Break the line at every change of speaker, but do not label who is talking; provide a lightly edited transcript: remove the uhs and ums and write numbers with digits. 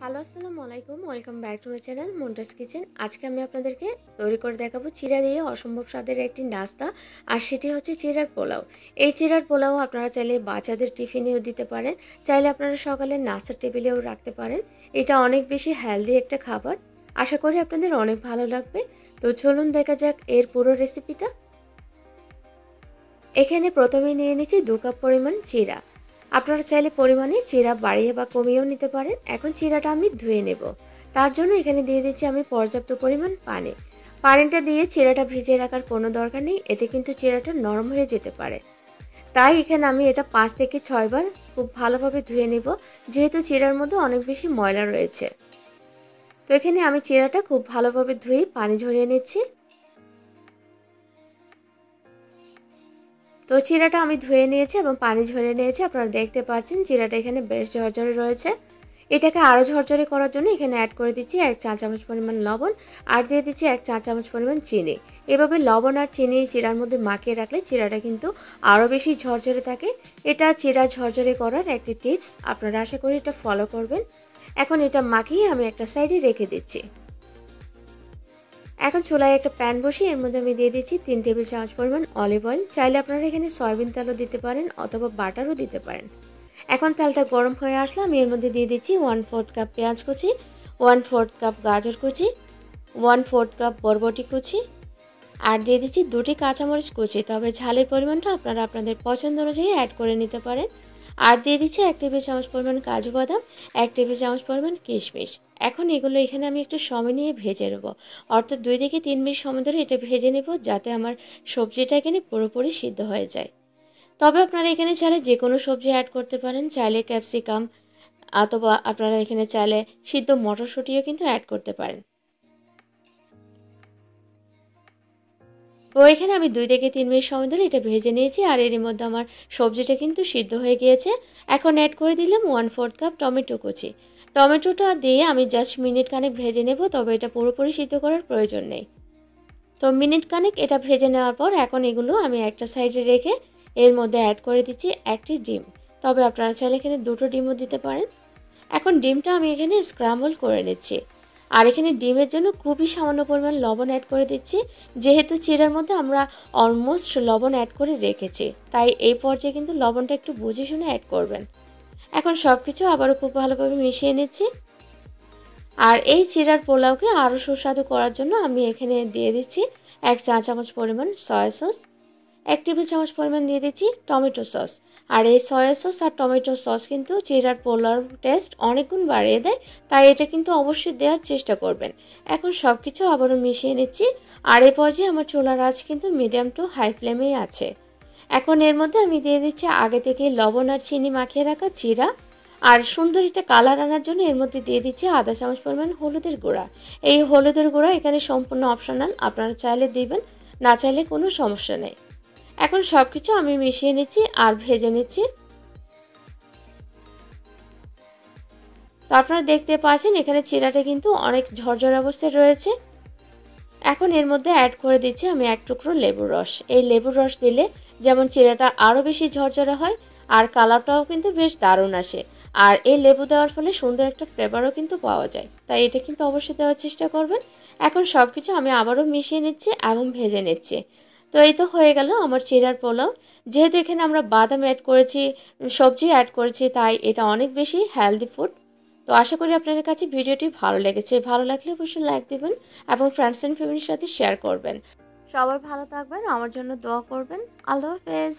Hello আসসালামু আলাইকুম, welcome back to my channel Muntas kitchen. আজকে আমি আপনাদেরকে তৈরি করে দেখাবো চিড়া দিয়ে অসম্ভব স্বাদের একটি নাস্তা, আর সেটি হচ্ছে চিড়ার পোলাও। এই চিড়ার পোলাও আপনারা চাইলে বাচ্চাদের টিফিনেও দিতে পারেন, চাইলে আপনারা সকালে নাস্তার টেবিলেও রাখতে পারেন। এটা অনেক বেশি হেলদি একটা খাবার, আশা করি আপনাদের অনেক ভালো লাগবে। তো চলুন দেখা যাক এর পুরো রেসিপিটা। এখানে প্রথমেই নিয়ে নিচ্ছি 2 কাপ পরিমাণ চিড়া। আপনারা চাইলে পরিমাণে চিড়া বাড়িয়ে বা কমিয়েও নিতে পারেন। এখন চিড়াটা আমি ধুয়ে নেব, তার জন্য এখানে দিয়ে দিচ্ছি আমি পর্যাপ্ত পরিমাণ পানি। পানিটা দিয়ে চিড়াটা ভিজিয়ে রাখার কোনো দরকার নেই, এতে কিন্তু চিড়াটা নরম হয়ে যেতে পারে। তাই এখানে আমি এটা 5 থেকে 6 বার খুব ভালোভাবে ধুয়ে নেব, যেহেতু চিড়ার মধ্যে অনেক বেশি ময়লা রয়েছে। তো এখানে আমি চিড়াটা খুব ভালোভাবে ধুয়ে পানি ঝরিয়ে নিচ্ছি। তো চিড়াটা আমি ধুয়ে নিয়েছি এবং পানি ঝরিয়ে নিয়েছি। আপনারা দেখতে পাচ্ছেন চিড়াটা এখানে বেশ ঝরঝরে রয়েছে। এটাকে আরও ঝরঝরে করার জন্য এখানে অ্যাড করে দিচ্ছি 1 চা চামচ পরিমাণ লবণ, আর দিয়ে দিচ্ছি 1 চা চামচ পরিমাণ চিনি। এভাবে লবণ আর চিনি চিড়ার মধ্যে মাখিয়ে রাখলে চিড়াটা কিন্তু আরও বেশি ঝরঝরে থাকে। এটা চিড়া ঝরঝরে করার একটি টিপস, আপনারা আশা করি এটা ফলো করবেন। এখন এটা মাখিয়ে আমি একটা সাইডে রেখে দিচ্ছি। এখন চুলায় একটা প্যান বসিয়ে এর মধ্যে আমি দিয়ে দিচ্ছি 3 টেবিল চামচ পরিমাণ অলিভ অয়েল। চাইলে আপনারা এখানে সয়াবিন তেলও দিতে পারেন অথবা বাটারও দিতে পারেন। এখন তেলটা গরম হয়ে আসলে আমি এর মধ্যে দিয়ে দিচ্ছি 1/4 কাপ পেঁয়াজ কুচি, 1/4 কাপ গাজর কুচি, 1/4 কাপ বরবটি কুচি, আর দিয়ে দিচ্ছি 2টি কাঁচামরিচ কুচি। তবে ঝালের পরিমাণটা আপনারা আপনাদের পছন্দ অনুযায়ী অ্যাড করে নিতে পারেন। আর দিয়ে দিচ্ছি 1 টেবিল চামচ পরিমাণ কাজু বাদাম, 1 টেবিল চামচ পরিমাণ কিশমিশ। এখন এগুলো এখানে আমি একটু সময় নিয়ে ভেজে নেব, অর্থাৎ 2 থেকে 3 মিনিট সময় ধরে এটা ভেজে নেব, যাতে আমার সবজিটা এখানে পুরোপুরি সিদ্ধ হয়ে যায়। তবে আপনারা এখানে চাইলে যে কোনো সবজি অ্যাড করতে পারেন, চাইলে ক্যাপসিকাম অথবা আপনারা এখানে চাইলে সিদ্ধ মটরশুঁটিও কিন্তু অ্যাড করতে পারেন। তো এখানে আমি 2 থেকে 3 মিনিট সময় ধরে এটা ভেজে নিয়েছি, আর এর মধ্যে আমার সবজিটা কিন্তু সিদ্ধ হয়ে গিয়েছে। এখন অ্যাড করে দিলাম 1/4 কাপ টমেটো কুচি। টমেটোটা দিয়ে আমি জাস্ট মিনিট খানেক ভেজে নেব, তবে এটা পুরোপুরি সিদ্ধ করার প্রয়োজন নেই। তো মিনিট খানেক এটা ভেজে নেওয়ার পর এখন এগুলো আমি একটা সাইডে রেখে এর মধ্যে অ্যাড করে দিচ্ছি একটি ডিম। তবে আপনারা চাইলে এখানে 2টো ডিমও দিতে পারেন। এখন ডিমটা আমি এখানে স্ক্র্যাম্বল করে নিচ্ছি, আর এখানে ডিমের জন্য খুবই সামান্য পরিমাণ লবণ অ্যাড করে দিচ্ছি। যেহেতু চিড়ার মধ্যে আমরা অলমোস্ট লবণ অ্যাড করে রেখেছি, তাই এই পর্যায়ে কিন্তু লবণটা একটু বুঝে শুনে অ্যাড করবেন। এখন সব কিছু আবারও খুব ভালোভাবে মিশিয়ে নিচ্ছি। আর এই চিড়ার পোলাওকে আরও সুস্বাদু করার জন্য আমি এখানে দিয়ে দিচ্ছি 1 চা চামচ পরিমাণ সয়া সস, 1 টেবিল চামচ পরিমাণ দিয়ে দিচ্ছি টমেটো সস। আর এই সয়া সস আর টমেটো সস কিন্তু চিড়ার পোলাওর টেস্ট অনেক গুণ বাড়িয়ে দেয়, তাই এটা কিন্তু অবশ্যই দেওয়ার চেষ্টা করবেন। এখন সব কিছু আবারও মিশিয়ে নিচ্ছি, আর এই পর্যায়ে আমার চুলার আঁচ কিন্তু মিডিয়াম টু হাই ফ্লেমেই আছে। এখন এর মধ্যে আমি দিয়ে দিচ্ছি আগে থেকে লবণ আর চিনি মাখিয়ে রাখা চিড়া, আর সুন্দর একটা কালার আনার জন্য এর মধ্যে দিয়ে দিচ্ছি আধা চামচ পরিমাণ হলুদের গুঁড়া। এই হলুদের গুঁড়া এখানে সম্পূর্ণ অপশনাল, আপনারা চাইলে দিবেন, না চাইলে কোনো সমস্যা নেই। এখন সব কিছু আমি মিশিয়ে নিচ্ছি আর ভেজে নিচ্ছি। তো আপনারা দেখতে পাচ্ছেন এখানে চিড়াটা কিন্তু অনেক ঝরঝরে অবস্থায় রয়েছে। এখন এর মধ্যে অ্যাড করে দিচ্ছি আমি 1 টুকরো লেবুর রস। এই লেবুর রস দিলে যেমন চিড়াটা আরও বেশি ঝরঝরে হয়, আর কালারটাও কিন্তু বেশ দারুণ আসে। আর এই লেবু দেওয়ার ফলে সুন্দর একটা ফ্লেভারও কিন্তু পাওয়া যায়, তাই এটা কিন্তু অবশ্যই দেওয়ার চেষ্টা করবেন। এখন সব কিছু আমি আবারও মিশিয়ে নিচ্ছি এবং ভেজে নিচ্ছি। তো এই তো হয়ে গেল আমার চিড়ার পোলাও। যেহেতু এখানে আমরা বাদাম অ্যাড করেছি, সবজি অ্যাড করেছি, তাই এটা অনেক বেশি হেলদি ফুড। তো আশা করি আপনাদের কাছে ভিডিওটি ভালো লেগেছে। ভালো লাগলে অবশ্যই লাইক দেবেন এবং ফ্রেন্ডস অ্যান্ড ফ্যামিলির সাথে শেয়ার করবেন। সবাই ভালো থাকবেন, আমার জন্য দোয়া করবেন। আল্লাহ হাফেজ।